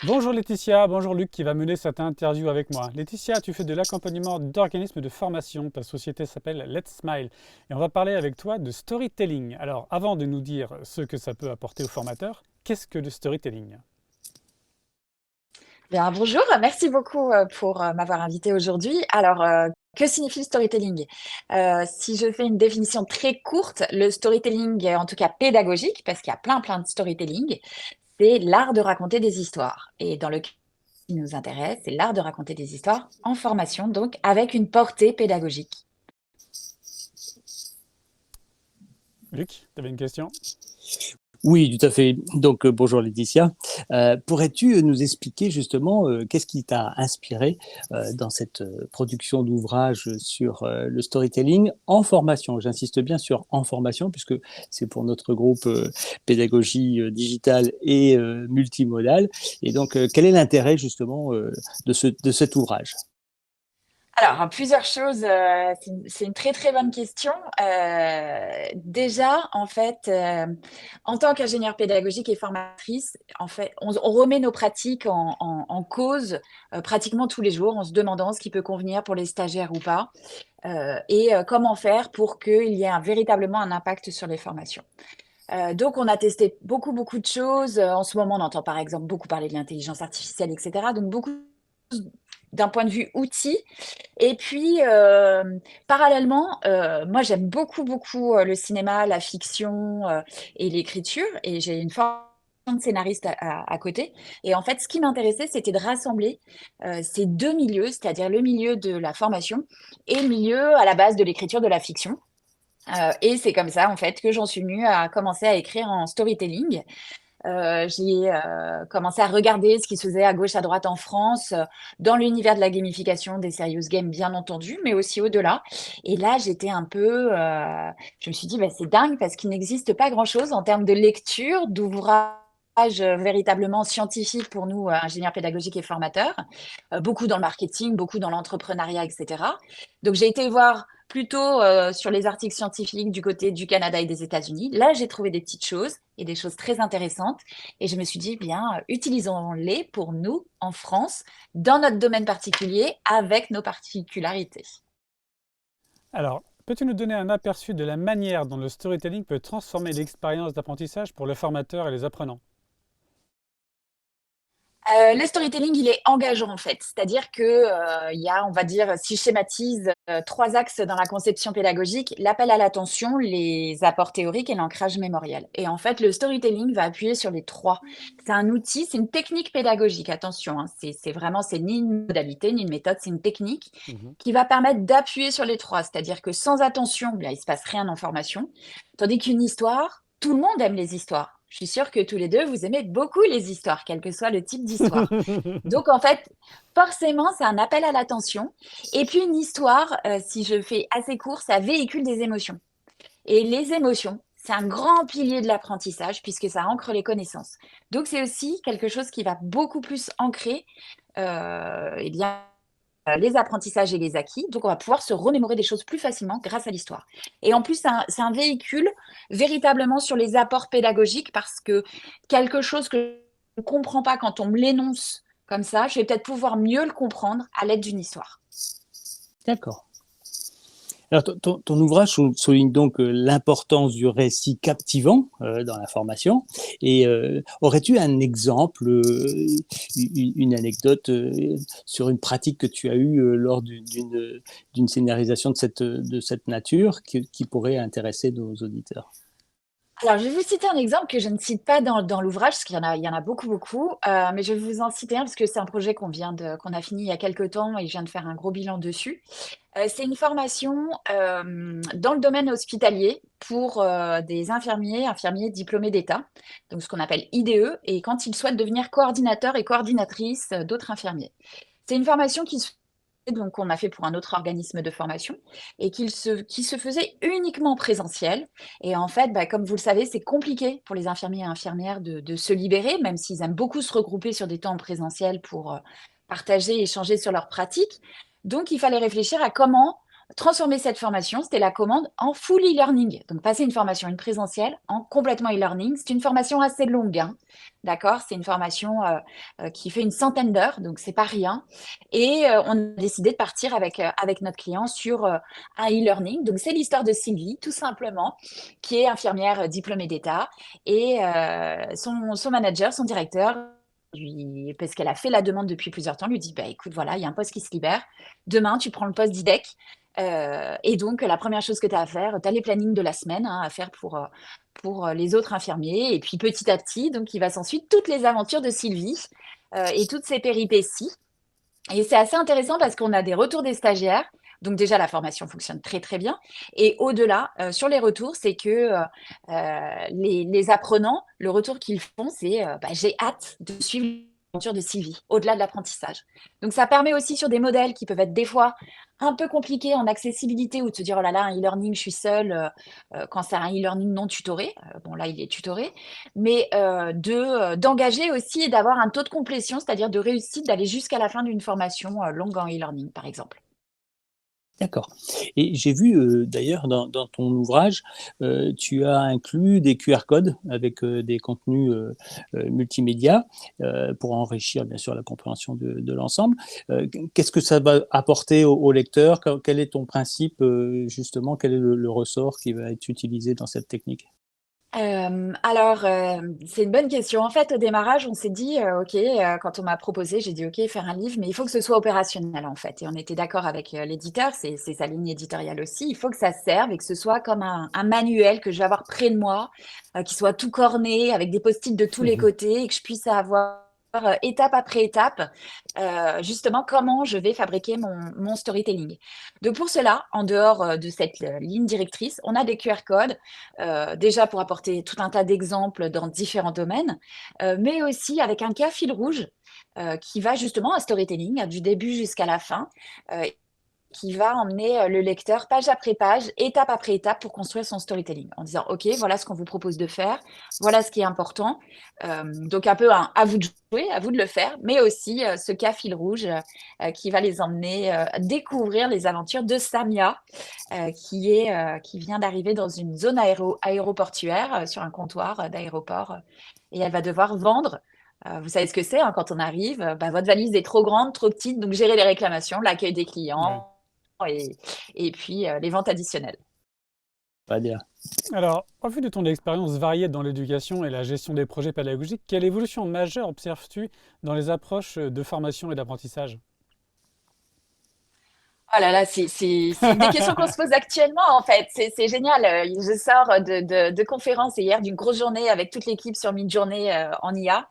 Bonjour Laetitia, bonjour Luc qui va mener cette interview avec moi. Laetitia, tu fais de l'accompagnement d'organismes de formation. Ta société s'appelle Let's Smile et on va parler avec toi de storytelling. Alors, avant de nous dire ce que ça peut apporter aux formateurs, qu'est-ce que le storytelling? Bien, bonjour, merci beaucoup pour m'avoir invité aujourd'hui. Alors, que signifie le storytelling? Si je fais une définition très courte, le storytelling, en tout cas pédagogique, parce qu'il y a plein de storytelling, c'est l'art de raconter des histoires. Et dans le cas qui nous intéresse, c'est l'art de raconter des histoires en formation, donc avec une portée pédagogique. Luc, tu avais une question? Oui, tout à fait. Donc, bonjour Laetitia. Pourrais-tu nous expliquer justement qu'est-ce qui t'a inspiré dans cette production d'ouvrage sur le storytelling en formation? J'insiste bien sur en formation puisque c'est pour notre groupe pédagogie digitale et multimodale. Et donc, quel est l'intérêt justement de cet ouvrage? Alors, plusieurs choses. C'est une très bonne question. Déjà, en fait, en tant qu'ingénieure pédagogique et formatrice, en fait, on remet nos pratiques en cause pratiquement tous les jours en se demandant ce qui peut convenir pour les stagiaires ou pas, et comment faire pour qu'il y ait véritablement un impact sur les formations. Donc, on a testé beaucoup de choses. En ce moment, on entend par exemple beaucoup parler de l'intelligence artificielle, etc. Donc, beaucoup d'un point de vue outil. Et puis, parallèlement, moi, j'aime beaucoup le cinéma, la fiction et l'écriture. Et j'ai une formation de scénariste à côté. Et en fait, ce qui m'intéressait, c'était de rassembler ces deux milieux, c'est-à-dire le milieu de la formation et le milieu à la base de l'écriture de la fiction. Et c'est comme ça, en fait, que j'en suis venue à commencer à écrire en storytelling. J'ai commencé à regarder ce qui se faisait à gauche, à droite en France, dans l'univers de la gamification, des serious games, bien entendu, mais aussi au-delà. Et là, j'étais un peu. Je me suis dit, bah, c'est dingue parce qu'il n'existe pas grand-chose en termes de lecture, d'ouvrages véritablement scientifiques pour nous, ingénieurs pédagogiques et formateurs. Beaucoup dans le marketing, beaucoup dans l'entrepreneuriat, etc. Donc, j'ai été voir plutôt sur les articles scientifiques du côté du Canada et des États-Unis. Là, j'ai trouvé des petites choses et des choses très intéressantes. Et je me suis dit, bien, utilisons-les pour nous, en France, dans notre domaine particulier, avec nos particularités. Alors, peux-tu nous donner un aperçu de la manière dont le storytelling peut transformer l'expérience d'apprentissage pour le formateur et les apprenants? Le storytelling, il est engageant en fait. C'est-à-dire que il y a, on va dire, si je schématise, trois axes dans la conception pédagogique, l'appel à l'attention, les apports théoriques et l'ancrage mémoriel. Et en fait, le storytelling va appuyer sur les trois. C'est un outil, c'est une technique pédagogique. Attention, hein, c'est vraiment, c'est ni une modalité, ni une méthode, c'est une technique Mhm. qui va permettre d'appuyer sur les trois. C'est-à-dire que sans attention, là, il se passe rien en formation. Tandis qu'une histoire, tout le monde aime les histoires. Je suis sûre que tous les deux, vous aimez beaucoup les histoires, quel que soit le type d'histoire. Donc, en fait, forcément, c'est un appel à l'attention. Et puis, une histoire, si je fais assez court, ça véhicule des émotions. Et les émotions, c'est un grand pilier de l'apprentissage puisque ça ancre les connaissances. Donc, c'est aussi quelque chose qui va beaucoup plus ancrer eh bien, les apprentissages et les acquis. Donc, on va pouvoir se remémorer des choses plus facilement grâce à l'histoire. Et en plus, c'est un véhicule véritablement sur les apports pédagogiques parce que quelque chose que je ne comprends pas quand on me l'énonce comme ça, je vais peut-être pouvoir mieux le comprendre à l'aide d'une histoire. D'accord. Alors, ton ouvrage souligne donc l'importance du récit captivant dans la formation. Et aurais-tu un exemple, une anecdote sur une pratique que tu as eue lors d'une scénarisation de cette nature qui pourrait intéresser nos auditeurs? Alors, je vais vous citer un exemple que je ne cite pas dans l'ouvrage, parce il y en a beaucoup, mais je vais vous en citer un parce que c'est un projet qu'on a fini il y a quelques temps et je viens de faire un gros bilan dessus. C'est une formation dans le domaine hospitalier pour des infirmiers diplômés d'État, donc ce qu'on appelle IDE, et quand ils souhaitent devenir coordinateurs et coordinatrices d'autres infirmiers. C'est une formation donc qu'on a fait pour un autre organisme de formation et qui se faisait uniquement en présentiel. Et en fait, bah, comme vous le savez, c'est compliqué pour les infirmiers et infirmières de se libérer, même s'ils aiment beaucoup se regrouper sur des temps en présentiel pour partager et échanger sur leurs pratiques. Donc, il fallait réfléchir à comment transformer cette formation, c'était la commande en full e-learning. Donc, passer une formation, une présentielle, en complètement e-learning. C'est une formation assez longue, hein, d'accord? C'est une formation qui fait une centaine d'heures, donc c'est pas rien. Et on a décidé de partir avec notre client sur un e-learning. Donc, c'est l'histoire de Sylvie, tout simplement, qui est infirmière diplômée d'État. Et son manager, son directeur, parce qu'elle a fait la demande depuis plusieurs temps, lui dit, bah, écoute, voilà, il y a un poste qui se libère. Demain, tu prends le poste d'IDEC. Et donc, la première chose que tu as à faire, tu as les plannings de la semaine, hein, à faire pour les autres infirmiers. Et puis, petit à petit, donc, il va s'ensuite toutes les aventures de Sylvie et toutes ses péripéties. Et c'est assez intéressant parce qu'on a des retours des stagiaires. Donc déjà, la formation fonctionne très, très bien. Et au-delà, sur les retours, c'est que les apprenants, le retour qu'ils font, c'est bah, j'ai hâte de suivre l'aventure de Sylvie, au-delà de l'apprentissage. Donc ça permet aussi sur des modèles qui peuvent être des fois un peu compliqués en accessibilité ou de se dire, oh là là, un e-learning, je suis seule, quand c'est un e-learning non tutoré. Bon, là, il est tutoré. Mais d'engager aussi et d'avoir un taux de complétion, c'est-à-dire de réussite d'aller jusqu'à la fin d'une formation longue en e-learning, par exemple. D'accord. Et j'ai vu d'ailleurs dans ton ouvrage, tu as inclus des QR codes avec des contenus multimédia pour enrichir bien sûr la compréhension de l'ensemble. Qu'est-ce que ça va apporter au lecteur? Quel est ton principe justement? Quel est le ressort qui va être utilisé dans cette technique? C'est une bonne question. En fait, au démarrage, on s'est dit, OK, quand on m'a proposé, j'ai dit, OK, faire un livre, mais il faut que ce soit opérationnel, en fait. Et on était d'accord avec l'éditeur, c'est sa ligne éditoriale aussi. Il faut que ça serve et que ce soit comme un manuel que je vais avoir près de moi, qui soit tout corné, avec des post-it de tous les Mhm. côtés et que je puisse avoir étape après étape, justement, comment je vais fabriquer mon storytelling. Donc, pour cela, en dehors de cette ligne directrice, on a des QR codes déjà pour apporter tout un tas d'exemples dans différents domaines, mais aussi avec un cas fil rouge qui va justement à storytelling, du début jusqu'à la fin, qui va emmener le lecteur page après page, étape après étape pour construire son storytelling, en disant, OK, voilà ce qu'on vous propose de faire, voilà ce qui est important. Donc un peu à vous de jouer, à vous de le faire, mais aussi ce cas fil rouge qui va les emmener découvrir les aventures de Samia, qui vient d'arriver dans une zone aéroportuaire, sur un comptoir d'aéroport, et elle va devoir vendre. Vous savez ce que c'est, hein, quand on arrive, bah, votre valise est trop grande, trop petite, donc gérer les réclamations, l'accueil des Ouais. clients et, et puis les ventes additionnelles. On va dire. Alors, au vu de ton expérience variée dans l'éducation et la gestion des projets pédagogiques, quelle évolution majeure observes-tu dans les approches de formation et d'apprentissage? Oh là là, c'est une des questions qu'on se pose actuellement, en fait. C'est génial. Je sors de conférences hier d'une grosse journée avec toute l'équipe sur Midjourney en IA.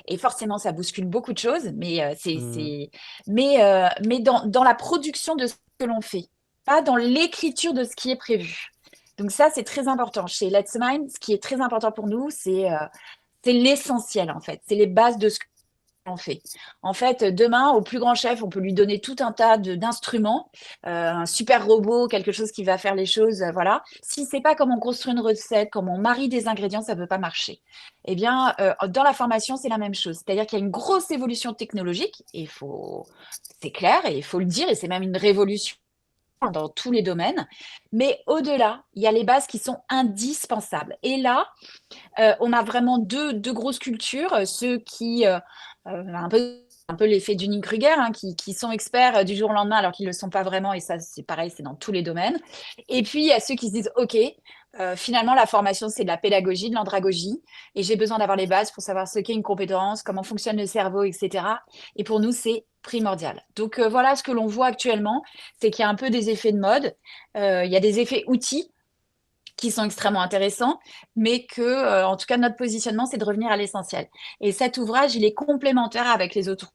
Et forcément, ça bouscule beaucoup de choses. Hmm. Mais dans la production de ce que l'on fait, pas dans l'écriture de ce qui est prévu. Donc ça, c'est très important. Chez Let's Mind, ce qui est très important pour nous, c'est l'essentiel, en fait. C'est les bases de ce on fait. En fait, demain, au plus grand chef, on peut lui donner tout un tas d'instruments, un super robot, quelque chose qui va faire les choses, voilà. Si c'est pas comment on construit une recette, comment on marie des ingrédients, ça peut pas marcher. Eh bien, dans la formation, c'est la même chose. C'est-à-dire qu'il y a une grosse évolution technologique, et c'est clair, et il faut le dire, et c'est même une révolution dans tous les domaines. Mais au-delà, il y a les bases qui sont indispensables. Et là, on a vraiment deux grosses cultures, ceux qui, un peu l'effet Dunning-Kruger, hein, qui sont experts du jour au lendemain alors qu'ils ne le sont pas vraiment, et ça c'est pareil, c'est dans tous les domaines. Et puis il y a ceux qui se disent, OK, finalement la formation c'est de la pédagogie, de l'andragogie, et j'ai besoin d'avoir les bases pour savoir ce qu'est une compétence, comment fonctionne le cerveau, etc. Et pour nous c'est primordial. Donc voilà ce que l'on voit actuellement, c'est qu'il y a un peu des effets de mode, il y a des effets outils qui sont extrêmement intéressants, mais que, en tout cas, notre positionnement, c'est de revenir à l'essentiel. Et cet ouvrage, il est complémentaire avec les autres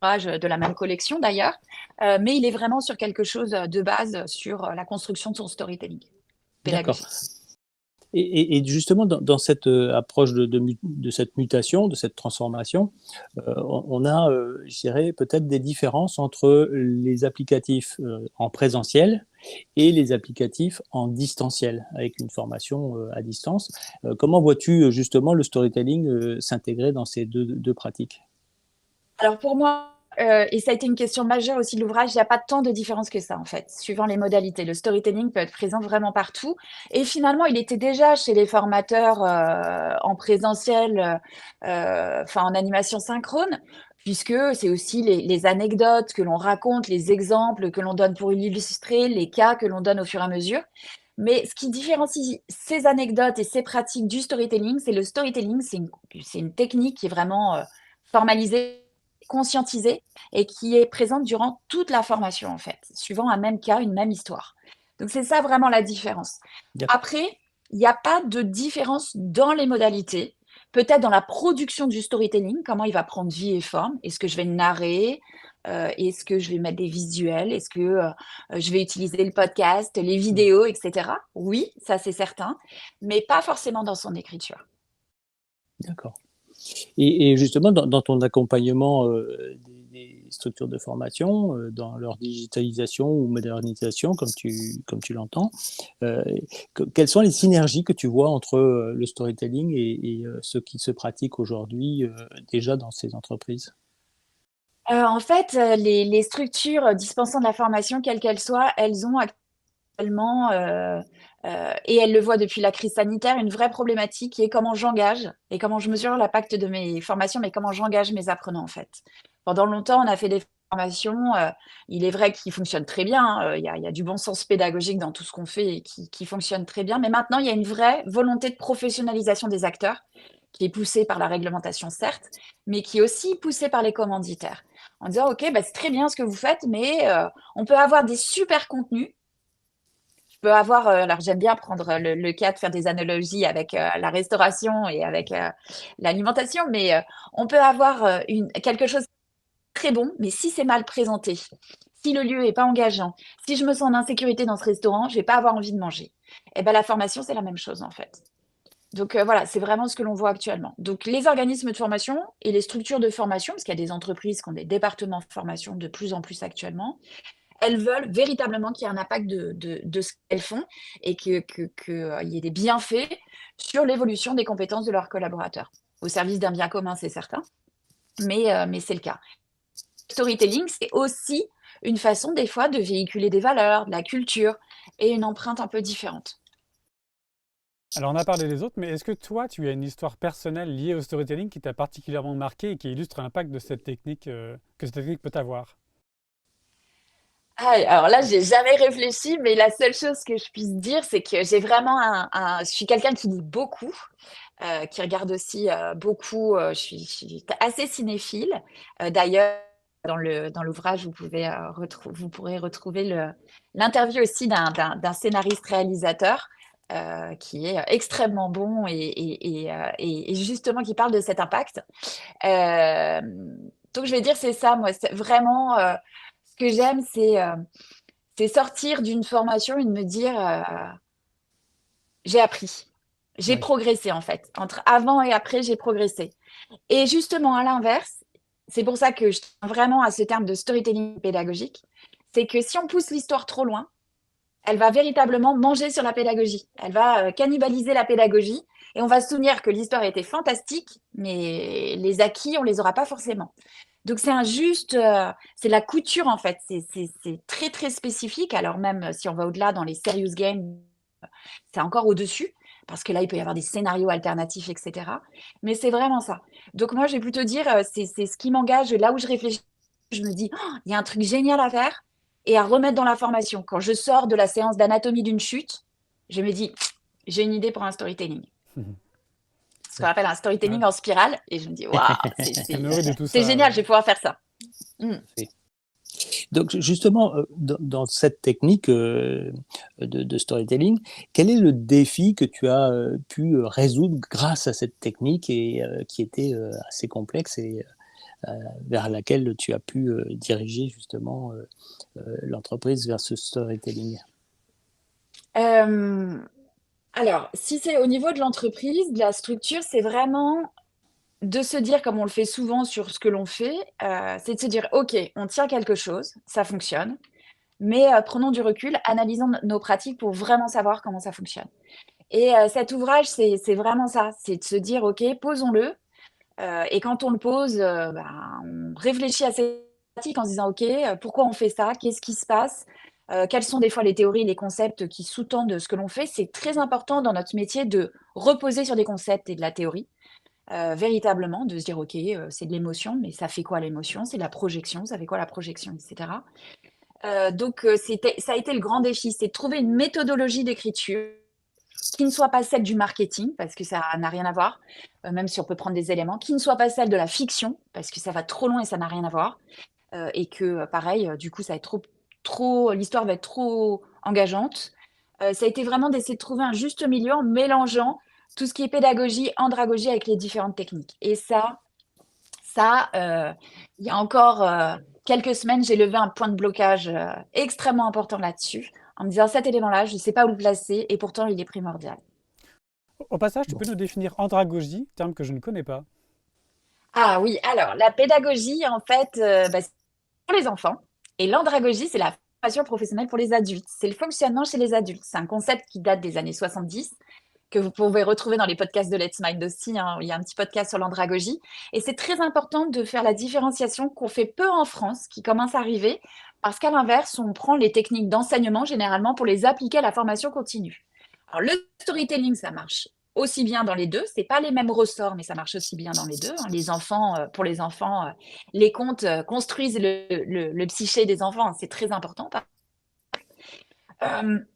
ouvrages de la même collection d'ailleurs, mais il est vraiment sur quelque chose de base sur la construction de son storytelling D'accord. pédagogique. Et justement, dans cette approche de cette mutation, de cette transformation, on a, je dirais, peut-être des différences entre les applicatifs en présentiel et les applicatifs en distanciel, avec une formation à distance. Comment vois-tu justement le storytelling s'intégrer dans ces deux pratiques? Alors pour moi, et ça a été une question majeure aussi de l'ouvrage, il n'y a pas tant de différence que ça, en fait, suivant les modalités. Le storytelling peut être présent vraiment partout. Et finalement, il était déjà chez les formateurs en présentiel, enfin en animation synchrone, puisque c'est aussi les anecdotes que l'on raconte, les exemples que l'on donne pour illustrer, les cas que l'on donne au fur et à mesure. Mais ce qui différencie ces anecdotes et ces pratiques du storytelling, c'est le storytelling, c'est une technique qui est vraiment formalisée, conscientisée et qui est présente durant toute la formation, en fait, suivant un même cas, une même histoire. Donc, c'est ça vraiment la différence. D'accord. Après, il n'y a pas de différence dans les modalités. Peut-être dans la production du storytelling, comment il va prendre vie et forme. Est-ce que je vais narrer? Est-ce que je vais mettre des visuels? Est-ce que je vais utiliser le podcast, les Mm. vidéos, etc. Oui, ça c'est certain, mais pas forcément dans son écriture. D'accord. Et justement, dans ton accompagnement des structures de formation, dans leur digitalisation ou modernisation, comme tu l'entends, euh, quelles sont les synergies que tu vois entre le storytelling et ce qui se pratique aujourd'hui déjà dans ces entreprises? En fait, les structures dispensant de la formation, quelles qu'elles soient, elles ont actuellement, et elles le voient depuis la crise sanitaire, une vraie problématique qui est comment j'engage et comment je mesure l'impact de mes formations, mais comment j'engage mes apprenants en fait. Pendant longtemps, on a fait des formations, il est vrai qu'ils fonctionnent très bien, hein, il y a du bon sens pédagogique dans tout ce qu'on fait et qui fonctionne très bien, mais maintenant, il y a une vraie volonté de professionnalisation des acteurs qui est poussée par la réglementation, certes, mais qui est aussi poussée par les commanditaires. En disant, OK, bah, c'est très bien ce que vous faites, mais on peut avoir des super contenus. Je peux avoir, alors j'aime bien prendre le cas de faire des analogies avec la restauration et avec l'alimentation, mais on peut avoir quelque chose de très bon, mais si c'est mal présenté, si le lieu n'est pas engageant, si je me sens en insécurité dans ce restaurant, je ne vais pas avoir envie de manger. Et ben la formation, c'est la même chose en fait. Donc voilà, c'est vraiment ce que l'on voit actuellement. Donc les organismes de formation et les structures de formation, parce qu'il y a des entreprises qui ont des départements de formation de plus en plus actuellement, elles veulent véritablement qu'il y ait un impact de ce qu'elles font et qu'il y ait des bienfaits sur l'évolution des compétences de leurs collaborateurs. Au service d'un bien commun, c'est certain, mais c'est le cas. Storytelling, c'est aussi une façon des fois de véhiculer des valeurs, de la culture et une empreinte un peu différente. Alors, on a parlé des autres, mais est-ce que toi, tu as une histoire personnelle liée au storytelling qui t'a particulièrement marqué et qui illustre l'impact de cette technique que cette technique peut avoir? Ah, alors là, j'ai jamais réfléchi, mais la seule chose que je puisse dire, c'est que j'ai vraiment je suis quelqu'un qui lit beaucoup, qui regarde aussi beaucoup. Je suis assez cinéphile. D'ailleurs, dans l'ouvrage, vous pourrez retrouver l'interview aussi d'un scénariste-réalisateur qui est extrêmement bon et justement qui parle de cet impact. Euh, donc, je vais dire, c'est ça, moi, c'est vraiment ce que j'aime, c'est sortir d'une formation et de me dire j'ai appris, j'ai Oui. progressé en fait. Entre avant et après, j'ai progressé. Et justement, à l'inverse, c'est pour ça que je tiens vraiment à ce terme de storytelling pédagogique, c'est que si on pousse l'histoire trop loin, elle va véritablement manger sur la pédagogie. Elle va cannibaliser la pédagogie et on va se souvenir que l'histoire était fantastique, mais les acquis, on les aura pas forcément. Donc c'est c'est la couture en fait, c'est très très spécifique. Alors même si on va au-delà dans les serious games, c'est encore au-dessus, parce que là, il peut y avoir des scénarios alternatifs, etc. Mais c'est vraiment ça. Donc moi, je vais plutôt dire, c'est ce qui m'engage, là où je réfléchis, je me dis, oh, il y a un truc génial à faire et à remettre dans la formation. Quand je sors de la séance d'anatomie d'une chute, je me dis, j'ai une idée pour un storytelling. Ce qu'on Oui. appelle un Ouais. storytelling en spirale. Et je me dis, waouh, C'est nourri de tout c'est ça. génial, je vais pouvoir faire ça. Mm. Donc justement, dans cette technique de storytelling, quel est le défi que tu as pu résoudre grâce à cette technique et qui était assez complexe et vers laquelle tu as pu diriger justement l'entreprise vers ce storytelling? Euh, alors, si c'est au niveau de l'entreprise, de la structure, c'est vraiment de se dire, comme on le fait souvent sur ce que l'on fait, c'est de se dire, OK, on tient quelque chose, ça fonctionne, mais prenons du recul, analysons nos pratiques pour vraiment savoir comment ça fonctionne. Et cet ouvrage, c'est vraiment ça, c'est de se dire, OK, posons-le. Et quand on le pose, ben, on réfléchit assez. pratique en se disant, OK, pourquoi on fait ça? Qu'est-ce qui se passe? Quelles sont des fois les théories, les concepts qui sous-tendent ce que l'on fait? C'est très important dans notre métier de reposer sur des concepts et de la théorie, véritablement, de se dire, OK, c'est de l'émotion, mais ça fait quoi l'émotion? C'est de la projection, ça fait quoi la projection, etc. Donc, ça a été le grand défi, c'est de trouver une méthodologie d'écriture qui ne soit pas celle du marketing, parce que ça n'a rien à voir, même si on peut prendre des éléments, qui ne soit pas celle de la fiction, parce que ça va trop loin et ça n'a rien à voir, et que pareil, du coup, ça va être l'histoire va être trop engageante. Ça a été vraiment d'essayer de trouver un juste milieu en mélangeant tout ce qui est pédagogie, andragogie avec les différentes techniques. Et il y a encore quelques semaines, j'ai levé un point de blocage extrêmement important là-dessus, en me disant cet élément-là, je ne sais pas où le placer, et pourtant il est primordial. Au passage, tu Bon. peux nous définir andragogie, terme que je ne connais pas. Ah oui, alors la pédagogie, en fait, c'est pour les enfants, et l'andragogie, c'est la formation professionnelle pour les adultes. C'est le fonctionnement chez les adultes. C'est un concept qui date des années 70, que vous pouvez retrouver dans les podcasts de Let's Mind aussi, hein. Il y a un petit podcast sur l'andragogie. Et c'est très important de faire la différenciation qu'on fait peu en France, qui commence à arriver, parce qu'à l'inverse, on prend les techniques d'enseignement généralement pour les appliquer à la formation continue. Alors, le storytelling, ça marche aussi bien dans les deux. C'est pas les mêmes ressorts, mais ça marche aussi bien dans les deux, hein. Les enfants, pour les enfants, les contes construisent le psyché des enfants. C'est très important.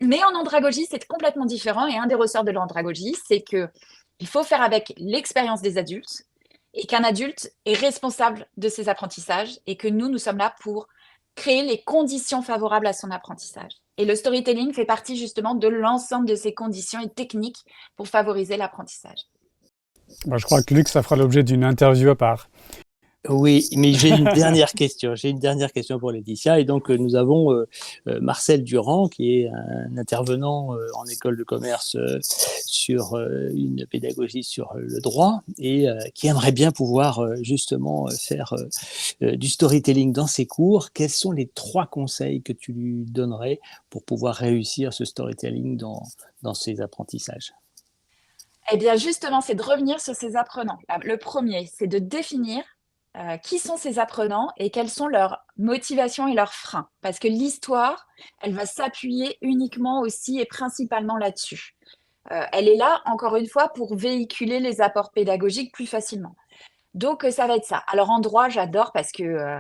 Mais en andragogie, c'est complètement différent. Et un des ressorts de l'andragogie, c'est qu'il faut faire avec l'expérience des adultes et qu'un adulte est responsable de ses apprentissages et que nous sommes là pour créer les conditions favorables à son apprentissage. Et le storytelling fait partie justement de l'ensemble de ces conditions et techniques pour favoriser l'apprentissage. Bah, je crois que Luc, ça fera l'objet d'une interview à part. Oui, mais j'ai une dernière question. J'ai une dernière question pour Laetitia. Et donc, nous avons Marcel Durand, qui est un intervenant en école de commerce sur une pédagogie sur le droit et qui aimerait bien pouvoir justement faire du storytelling dans ses cours. Quels sont les 3 conseils que tu lui donnerais pour pouvoir réussir ce storytelling dans ses apprentissages? Eh bien, justement, c'est de revenir sur ces apprenants. Le premier, c'est de définir qui sont ces apprenants et quelles sont leurs motivations et leurs freins. Parce que l'histoire, elle va s'appuyer uniquement aussi et principalement là-dessus. Elle est là, encore une fois, pour véhiculer les apports pédagogiques plus facilement. Donc, ça va être ça. Alors, en droit, j'adore parce que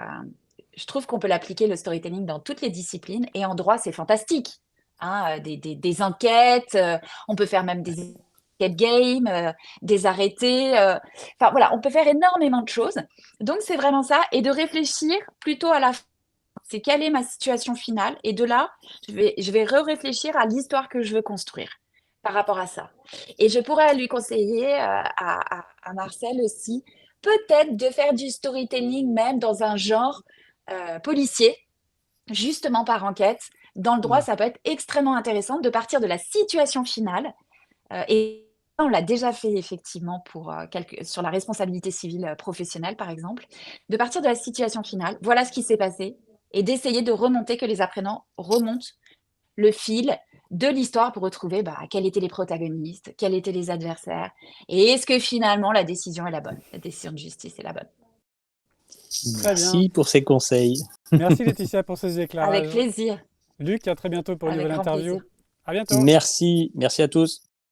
je trouve qu'on peut l'appliquer, le storytelling, dans toutes les disciplines. Et en droit, c'est fantastique, hein, des enquêtes, on peut faire même des escape games, des arrêtés. Enfin, voilà, on peut faire énormément de choses. Donc, c'est vraiment ça. Et de réfléchir plutôt à la fin. C'est quelle est ma situation finale? Et de là, je vais réfléchir à l'histoire que je veux construire par rapport à ça. Et je pourrais lui conseiller à Marcel aussi, peut-être de faire du storytelling même dans un genre policier, justement par enquête. Dans le droit, ça peut être extrêmement intéressant de partir de la situation finale. Et on l'a déjà fait effectivement sur la responsabilité civile professionnelle, par exemple, de partir de la situation finale. Voilà ce qui s'est passé et d'essayer de remonter, que les apprenants remontent le fil de l'histoire pour retrouver quels étaient les protagonistes, quels étaient les adversaires, et est-ce que finalement la décision est la bonne, la décision de justice est la bonne. Très bien. Merci pour ces conseils. Merci Laetitia pour ces Avec éclairages. plaisir. Luc, à très bientôt pour une Avec nouvelle grand interview. plaisir. À bientôt. Merci à tous.